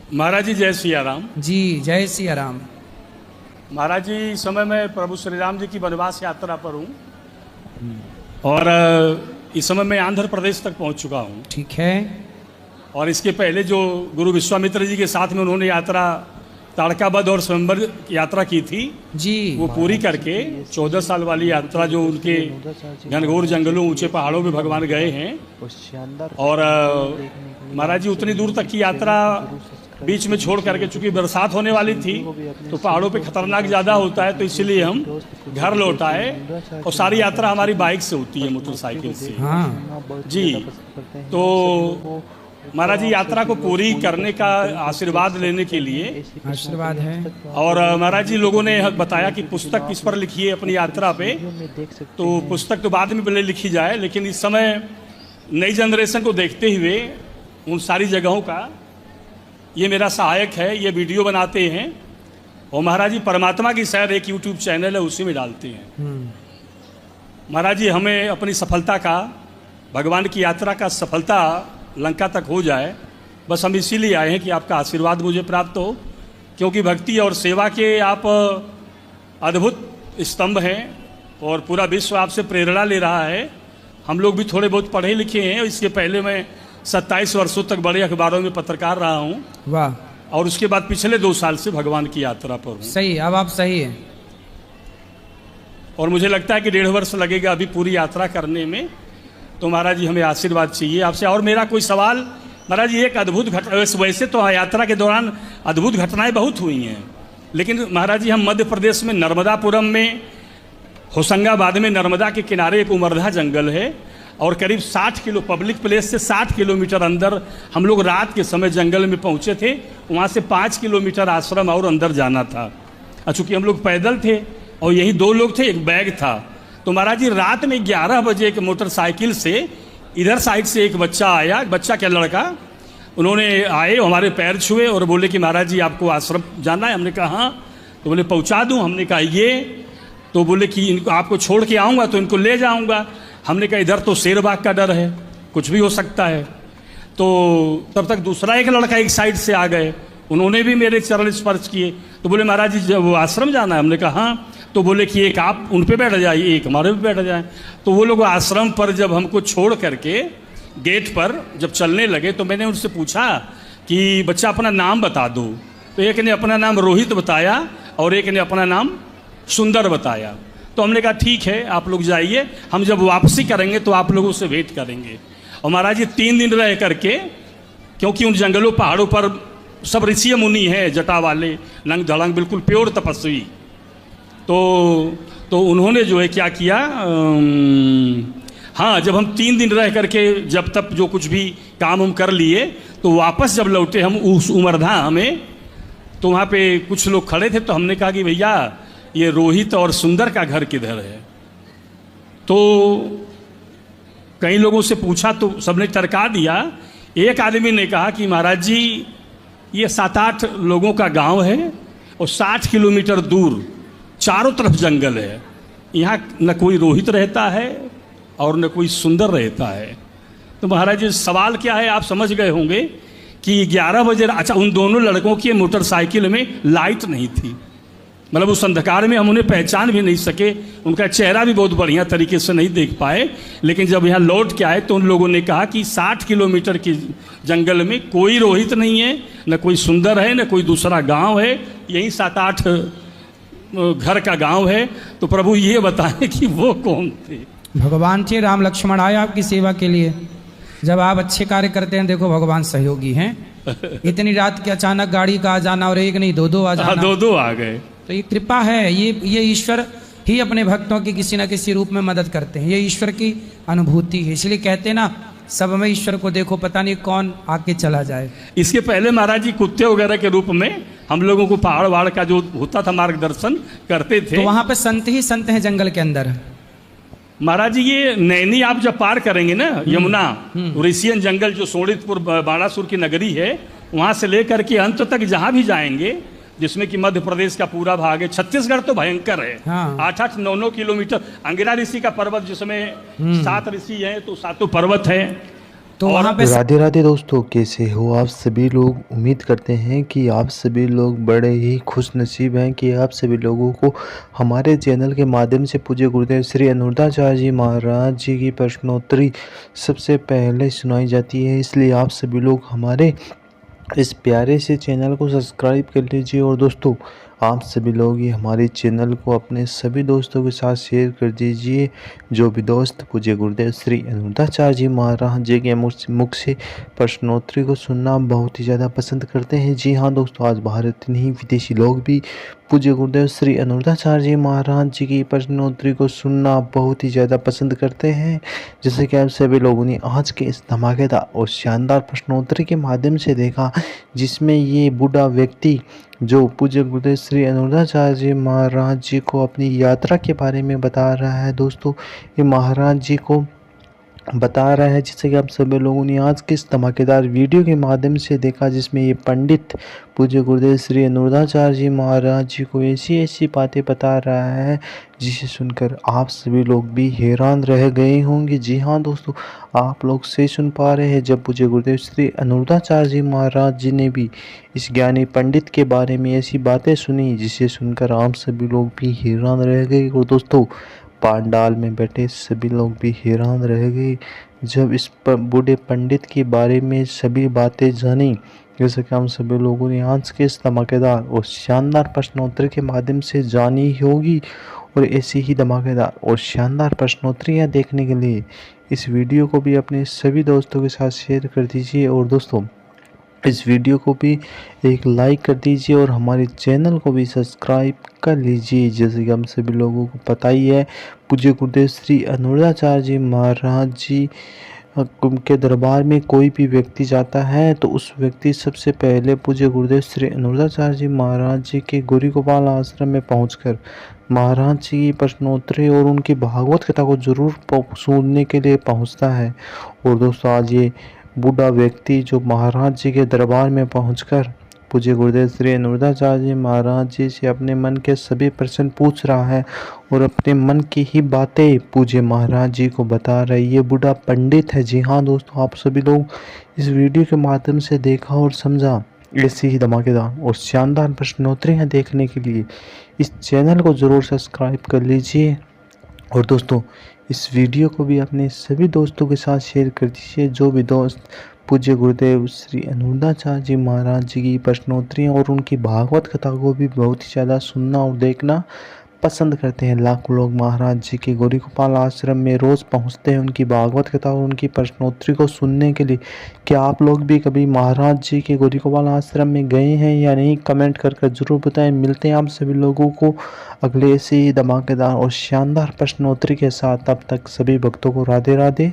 महाराज जी जय सिया राम। जी जय सिया राम। महाराज जी इस समय मैं प्रभु श्री राम जी की वनवास यात्रा पर हूँ और इस समय मैं आंध्र प्रदेश तक पहुँच चुका हूँ। ठीक है। और इसके पहले जो गुरु विश्वामित्र जी के साथ में उन्होंने यात्रा ताड़काबद्ध और स्वयंवर यात्रा की थी जी, वो पूरी करके 14 साल वाली यात्रा जो उनके घनघोर जंगलों ऊंचे पहाड़ों में भगवान गए हैं। और महाराज जी उतनी दूर तक की यात्रा बीच में छोड़ करके, चूंकि बरसात होने वाली थी तो पहाड़ों पे खतरनाक ज़्यादा होता है, तो इसलिए हम घर लौट आए। और सारी यात्रा हमारी बाइक से होती है, मोटरसाइकिल से। हाँ जी, तो महाराज जी यात्रा को पूरी करने का आशीर्वाद लेने के लिए आशीर्वाद है। और महाराज जी लोगों ने बताया कि पुस्तक किस पर लिखी है अपनी यात्रा पे, तो पुस्तक तो बाद में भले लिखी जाए, लेकिन इस समय नई जनरेशन को देखते हुए उन सारी जगहों का ये मेरा सहायक है, ये वीडियो बनाते हैं। और महाराज जी परमात्मा की सैर एक यूट्यूब चैनल है, उसी में डालते हैं। महाराज जी हमें अपनी सफलता का, भगवान की यात्रा का सफलता लंका तक हो जाए, बस हम इसीलिए आए हैं कि आपका आशीर्वाद मुझे प्राप्त हो, क्योंकि भक्ति और सेवा के आप अद्भुत स्तंभ हैं और पूरा विश्व आपसे प्रेरणा ले रहा है। हम लोग भी थोड़े बहुत पढ़े लिखे हैं। इसके पहले मैं 27 वर्षों तक बड़े अखबारों में पत्रकार रहा हूँ। वाह। और उसके बाद पिछले 2 साल से भगवान की यात्रा पर हूँ। सही, अब आप सही हैं। और मुझे लगता है कि 1.5 वर्ष लगेगा अभी पूरी यात्रा करने में। तो महाराज जी हमें आशीर्वाद चाहिए आपसे। और मेरा कोई सवाल, महाराज जी एक अद्भुत घटना, वैसे तो यात्रा के दौरान अद्भुत घटनाएं बहुत हुई हैं, लेकिन महाराज जी हम मध्य प्रदेश में नर्मदापुरम में, होशंगाबाद में नर्मदा के किनारे एक उमरधा जंगल है और करीब 60 किलो पब्लिक प्लेस से 60 किलोमीटर अंदर हम लोग रात के समय जंगल में पहुँचे थे। वहाँ से 5 किलोमीटर आश्रम और अंदर जाना था। चूँकि हम लोग पैदल थे और यही 2 लोग थे, एक बैग था। तो महाराज जी रात में 11 बजे एक मोटरसाइकिल से इधर साइड से एक बच्चा आया, बच्चा क्या लड़का, उन्होंने आए, हमारे पैर छुए और बोले कि महाराज जी आपको आश्रम जाना है। हमने कहा हाँ। तो बोले पहुंचा दूं। हमने कहा ये, तो बोले कि इनको आपको छोड़ के आऊँगा तो इनको ले जाऊँगा। हमने कहा इधर तो शेर बाग का डर है, कुछ भी हो सकता है। तो तब तक दूसरा एक लड़का एक साइड से आ गए, उन्होंने भी मेरे चरण स्पर्श किए। तो बोले महाराज जी जब वो आश्रम जाना है। हमने कहा हाँ। तो बोले कि एक आप उन पे बैठ जाइए, एक हमारे पे बैठ जाए। तो वो लोग आश्रम पर जब हमको छोड़ करके गेट पर जब चलने लगे तो मैंने उनसे पूछा कि बच्चा अपना नाम बता दो। तो एक ने अपना नाम रोहित बताया और एक ने अपना नाम सुंदर बताया। तो हमने कहा ठीक है आप लोग जाइए, हम जब वापसी करेंगे तो आप लोगों से वेट करेंगे। और महाराज जी 3 दिन रह करके, क्योंकि उन जंगलों पहाड़ों पर सब ऋषि मुनि हैं, जटा वाले, लंग धड़ंग, बिल्कुल प्योर तपस्वी। तो उन्होंने जो है क्या किया, हाँ जब हम 3 दिन रह करके जब तक जो कुछ भी काम हम कर लिए, तो वापस जब लौटे हम उस उमरधा में, तो वहाँ पे कुछ लोग खड़े थे। तो हमने कहा कि भैया ये रोहित और सुंदर का घर किधर है। तो कई लोगों से पूछा तो सबने टरका दिया। एक आदमी ने कहा कि महाराज जी ये 7-8 लोगों का गांव है और 60 किलोमीटर दूर चारों तरफ जंगल है, यहाँ न कोई रोहित रहता है और न कोई सुंदर रहता है। तो महाराज जी सवाल क्या है आप समझ गए होंगे कि 11 बजे, अच्छा उन दोनों लड़कों की मोटरसाइकिल में लाइट नहीं थी, मतलब उस अंधकार में हम उन्हें पहचान भी नहीं सके, उनका चेहरा भी बहुत बढ़िया तरीके से नहीं देख पाए। लेकिन जब यहाँ लौट के आए तो उन लोगों ने कहा कि 60 किलोमीटर के जंगल में कोई रोहित नहीं है, न कोई सुंदर है, न कोई दूसरा गांव है, यही 7-8 घर का गांव है। तो प्रभु ये बताएं कि वो कौन थे। भगवान थे, राम लक्ष्मण आए आपकी सेवा के लिए। जब आप अच्छे कार्य करते हैं, देखो भगवान सहयोगी हैं। इतनी रात के अचानक गाड़ी का आ जाना, और एक नहीं 2-2 आ जाना, 2-2 आ गए। तो ये कृपा है, ये ईश्वर ही अपने भक्तों की किसी न किसी रूप में मदद करते हैं। ये ईश्वर की अनुभूति है। इसलिए कहते हैं ना, सब में ईश्वर को देखो, पता नहीं कौन आके चला जाए। इसके पहले महाराज जी कुत्ते वगैरह के रूप में हम लोगों को पहाड़ वहाड़ का जो होता था मार्गदर्शन करते थे। तो वहां पे संत ही संत हैं जंगल के अंदर। महाराज जी ये नैनी आप जब पार करेंगे ना, यमुना ऋषियन जंगल जो सोनितपुर बाणासुर की नगरी है, वहां से लेकर के अंत तक जहां भी जाएंगे, जिसमें कि मध्य प्रदेश का पूरा भाग है। छत्तीसगढ़ तो भयंकर है। हाँ। 8-8, 9-9 किलोमीटर अंगिरा ऋषि का पर्वत, जिसमें 7 ऋषि हैं तो 7 पर्वत हैं। तो वहाँ पे राधे राधे दोस्तों, कैसे हो आप सभी लोग। उम्मीद करते हैं कि आप सभी लोग बड़े ही खुश नसीब हैं कि आप सभी लोगों को हमारे चैनल के माध्यम से पूज्य गुरुदेव श्री अनुरुद्धाचार्य जी महाराज जी की प्रश्नोत्तरी सबसे पहले सुनाई जाती है। इसलिए आप सभी लोग हमारे इस प्यारे से चैनल को सब्सक्राइब कर लीजिए। और दोस्तों, आप सभी लोग ये हमारे चैनल को अपने सभी दोस्तों के साथ शेयर कर दीजिए। जो भी दोस्त पूज्य गुरुदेव श्री अनुरुद्धाचार्य जी महाराज जी के मुख से प्रश्नोत्तरी को सुनना बहुत ही ज़्यादा पसंद करते हैं। जी हाँ दोस्तों, आज भारत नहीं विदेशी लोग भी पूज्य गुरुदेव श्री अनुरुद्धाचार्य जी महाराज जी की प्रश्नोत्तरी को सुनना बहुत ही ज़्यादा पसंद करते हैं। जैसे कि आप सभी लोगों ने आज के इस धमाकेदार और शानदार प्रश्नोत्तरी के माध्यम से देखा, जिसमें ये बूढ़ा व्यक्ति जो पूज्य गुरुदेव श्री अनुरुद्धाचार्य जी महाराज जी को अपनी यात्रा के बारे में बता रहा है। दोस्तों, ये महाराज जी को बता रहा है, जिससे कि आप सभी लोगों ने आज के इस धमाकेदार वीडियो के माध्यम से देखा, जिसमें ये पंडित पूज्य गुरुदेव श्री अनुरुद्धाचार्य जी महाराज जी को ऐसी ऐसी बातें बता रहा है जिसे सुनकर आप सभी लोग भी हैरान रह गए होंगे। जी हाँ दोस्तों, आप लोग सही सुन पा रहे हैं। जब पूज्य गुरुदेव श्री अनुरुद्धाचार्य जी महाराज जी ने भी इस ज्ञानी पंडित के बारे में ऐसी बातें सुनी, जिसे सुनकर आप सभी लोग भी हैरान रह गए। और दोस्तों, पांडाल में बैठे सभी लोग भी हैरान रह गए जब इस बूढ़े पंडित के बारे में सभी बातें जानी, जैसे कि हम सभी लोगों ने आज के इस धमाकेदार और शानदार प्रश्नोत्तरी के माध्यम से जानी होगी। और ऐसी ही धमाकेदार और शानदार प्रश्नोत्तरियाँ देखने के लिए इस वीडियो को भी अपने सभी दोस्तों के साथ शेयर कर दीजिए। और दोस्तों, इस वीडियो को भी एक लाइक कर दीजिए और हमारे चैनल को भी सब्सक्राइब कर लीजिए। जैसे कि हम सभी लोगों को पता ही है, पूज्य गुरुदेव श्री अनुरुद्धाचार्य जी महाराज जी के दरबार में कोई भी व्यक्ति जाता है तो उस व्यक्ति सबसे पहले पूज्य गुरुदेव श्री अनुरुद्धाचार्य जी महाराज जी के गौरी गोपाल आश्रम में पहुंचकर महाराज जी की प्रश्नोत्तरी और उनकी भागवत कथा को जरूर सुनने के लिए पहुंचता है। और दोस्तों, आज ये बूढ़ा व्यक्ति जो महाराज जी के दरबार में पहुंचकर पूज्य गुरुदेव श्री अनुरुद्धाचार्य जी महाराज जी से अपने मन के सभी प्रश्न पूछ रहा है और अपने मन की ही बातें पूज्य महाराज जी को बता रहा है। ये बूढ़ा पंडित है। जी हाँ दोस्तों, आप सभी लोग इस वीडियो के माध्यम से देखा और समझा। ऐसी ही धमाकेदार और शानदार प्रश्नोत्तरियाँ देखने के लिए इस चैनल को ज़रूर सब्सक्राइब कर लीजिए। और दोस्तों, इस वीडियो को भी अपने सभी दोस्तों के साथ शेयर कर दीजिए। जो भी दोस्त पूज्य गुरुदेव श्री अनुरुद्धाचार्य जी महाराज जी की प्रश्नोत्तरियाँ और उनकी भागवत कथा को भी बहुत ही ज़्यादा सुनना और देखना पसंद करते हैं। लाखों लोग महाराज जी के गौरी गोपाल आश्रम में रोज़ पहुंचते हैं उनकी भागवत कथा और उनकी प्रश्नोत्तरी को सुनने के लिए। क्या आप लोग भी कभी महाराज जी के गौरी गोपाल आश्रम में गए हैं या नहीं, कमेंट कर जरूर बताएं। मिलते हैं आप सभी लोगों को अगले ऐसे ही धमाकेदार और शानदार प्रश्नोत्तरी के साथ। तब तक सभी भक्तों को राधे राधे।